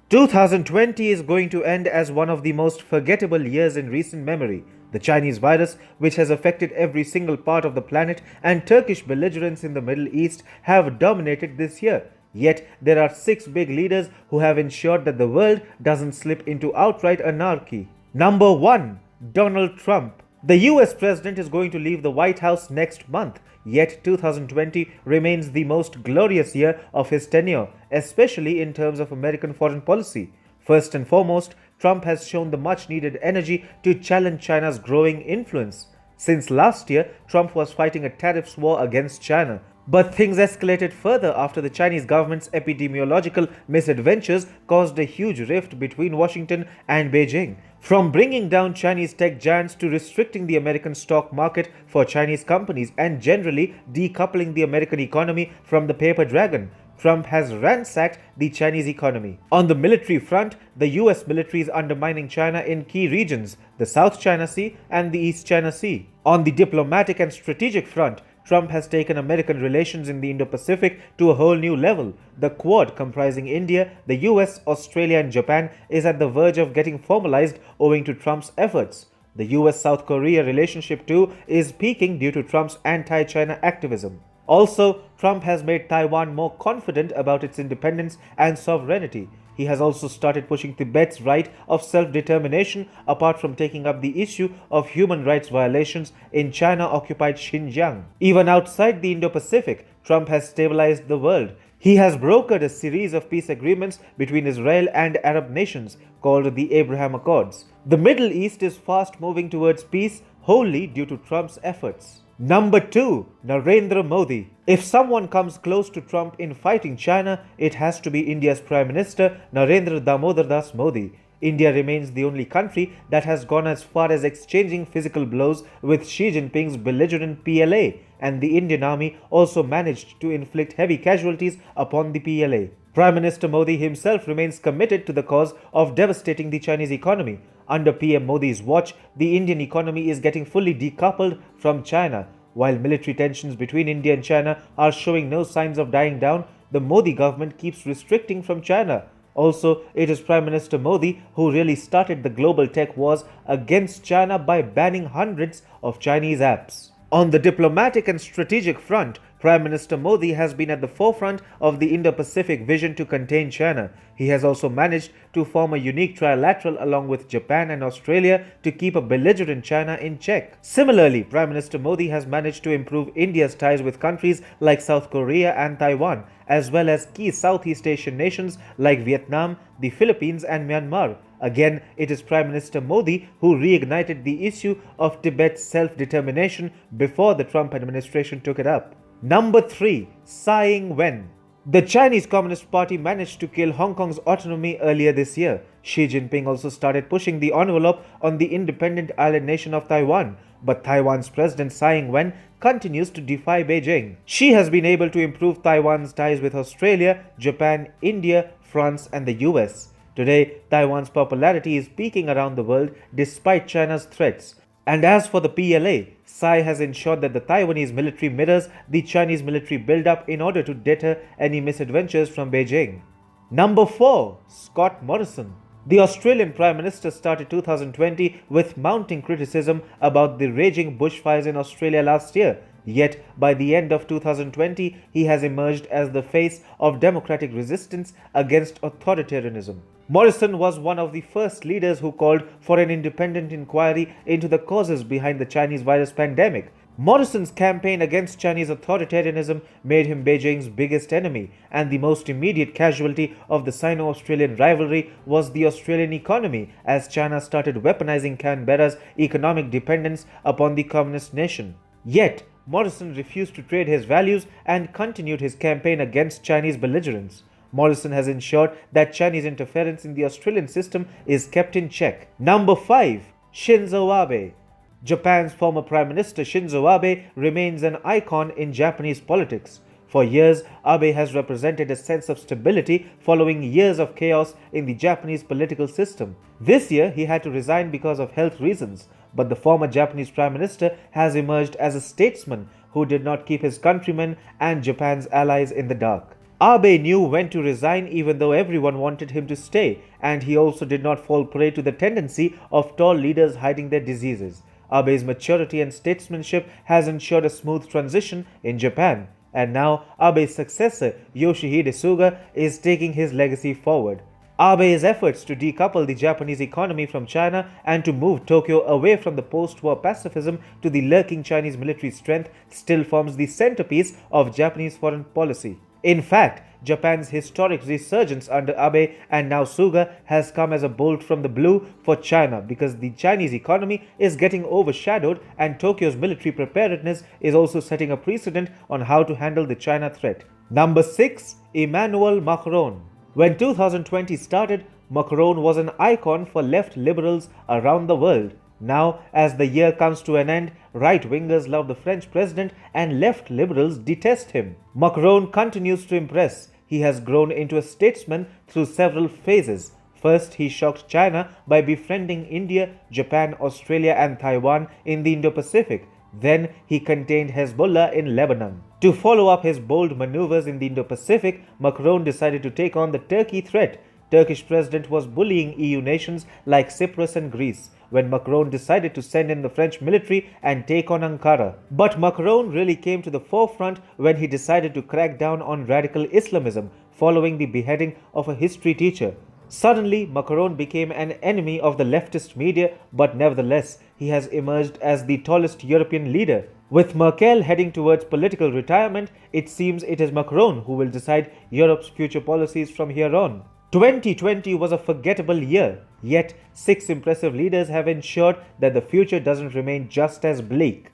2020 is going to end as one of the most forgettable years in recent memory. The Chinese virus, which has affected every single part of the planet, and Turkish belligerents in the Middle East have dominated this year. Yet, there are six big leaders who have ensured that the world doesn't slip into outright anarchy. Number 1. Donald Trump. The US president is going to leave the White House next month, yet 2020 remains the most glorious year of his tenure, especially in terms of American foreign policy. First and foremost, Trump has shown the much needed energy to challenge China's growing influence. Since last year, Trump was fighting a tariffs war against China. But things escalated further after the Chinese government's epidemiological misadventures caused a huge rift between Washington and Beijing. From bringing down Chinese tech giants to restricting the American stock market for Chinese companies and generally decoupling the American economy from the paper dragon, Trump has ransacked the Chinese economy. On the military front, the US military is undermining China in key regions, the South China Sea and the East China Sea. On the diplomatic and strategic front, Trump has taken American relations in the Indo-Pacific to a whole new level. The Quad, comprising India, the US, Australia and Japan, is at the verge of getting formalized owing to Trump's efforts. The US-South Korea relationship too is peaking due to Trump's anti-China activism. Also, Trump has made Taiwan more confident about its independence and sovereignty. He has also started pushing Tibet's right of self-determination, apart from taking up the issue of human rights violations in China-occupied Xinjiang. Even outside the Indo-Pacific, Trump has stabilized the world. He has brokered a series of peace agreements between Israel and Arab nations called the Abraham Accords. The Middle East is fast moving towards peace wholly due to Trump's efforts. Number 2. Narendra Modi. If someone comes close to Trump in fighting China, it has to be India's Prime Minister Narendra Damodar Das Modi. India remains the only country that has gone as far as exchanging physical blows with Xi Jinping's belligerent PLA, and the Indian army also managed to inflict heavy casualties upon the PLA. Prime Minister Modi himself remains committed to the cause of devastating the Chinese economy. Under PM Modi's watch, the Indian economy is getting fully decoupled from China. While military tensions between India and China are showing no signs of dying down, the Modi government keeps restricting from China. Also, it is Prime Minister Modi who really started the global tech wars against China by banning hundreds of Chinese apps. On the diplomatic and strategic front, Prime Minister Modi has been at the forefront of the Indo-Pacific vision to contain China. He has also managed to form a unique trilateral along with Japan and Australia to keep a belligerent China in check. Similarly, Prime Minister Modi has managed to improve India's ties with countries like South Korea and Taiwan, as well as key Southeast Asian nations like Vietnam, the Philippines and Myanmar. Again, it is Prime Minister Modi who reignited the issue of Tibet's self-determination before the Trump administration took it up. Number 3. Tsai Ing-wen. The Chinese Communist Party managed to kill Hong Kong's autonomy earlier this year. Xi Jinping also started pushing the envelope on the independent island nation of Taiwan. But Taiwan's President Tsai Ing-wen continues to defy Beijing. She has been able to improve Taiwan's ties with Australia, Japan, India, France and the US. Today, Taiwan's popularity is peaking around the world despite China's threats. And as for the PLA, Tsai has ensured that the Taiwanese military mirrors the Chinese military build-up in order to deter any misadventures from Beijing. Number 4. Scott Morrison. The Australian Prime Minister started 2020 with mounting criticism about the raging bushfires in Australia last year. Yet, by the end of 2020, he has emerged as the face of democratic resistance against authoritarianism. Morrison was one of the first leaders who called for an independent inquiry into the causes behind the Chinese virus pandemic. Morrison's campaign against Chinese authoritarianism made him Beijing's biggest enemy, and the most immediate casualty of the Sino-Australian rivalry was the Australian economy, as China started weaponizing Canberra's economic dependence upon the communist nation. Yet, Morrison refused to trade his values and continued his campaign against Chinese belligerents. Morrison has ensured that Chinese interference in the Australian system is kept in check. Number 5. Shinzo Abe. Japan's former Prime Minister Shinzo Abe remains an icon in Japanese politics. For years, Abe has represented a sense of stability following years of chaos in the Japanese political system. This year, he had to resign because of health reasons, but the former Japanese Prime Minister has emerged as a statesman who did not keep his countrymen and Japan's allies in the dark. Abe knew when to resign even though everyone wanted him to stay, and he also did not fall prey to the tendency of tall leaders hiding their diseases. Abe's maturity and statesmanship has ensured a smooth transition in Japan, and now Abe's successor, Yoshihide Suga, is taking his legacy forward. Abe's efforts to decouple the Japanese economy from China and to move Tokyo away from the post-war pacifism to the lurking Chinese military strength still forms the centerpiece of Japanese foreign policy. In fact, Japan's historic resurgence under Abe and now Suga has come as a bolt from the blue for China because the Chinese economy is getting overshadowed and Tokyo's military preparedness is also setting a precedent on how to handle the China threat. Number 6. Emmanuel Macron. When 2020 started, Macron was an icon for left liberals around the world. Now, as the year comes to an end, right-wingers love the French president and left liberals detest him. Macron continues to impress. He has grown into a statesman through several phases. First, he shocked China by befriending India, Japan, Australia and Taiwan in the Indo-Pacific. Then he contained Hezbollah in Lebanon. To follow up his bold maneuvers in the Indo-Pacific, Macron decided to take on the Turkey threat. Turkish president was bullying EU nations like Cyprus and Greece when Macron decided to send in the French military and take on Ankara. But Macron really came to the forefront when he decided to crack down on radical Islamism following the beheading of a history teacher. Suddenly, Macron became an enemy of the leftist media, but nevertheless, he has emerged as the tallest European leader. With Merkel heading towards political retirement, it seems it is Macron who will decide Europe's future policies from here on. 2020 was a forgettable year, yet 6 impressive leaders have ensured that the future doesn't remain just as bleak.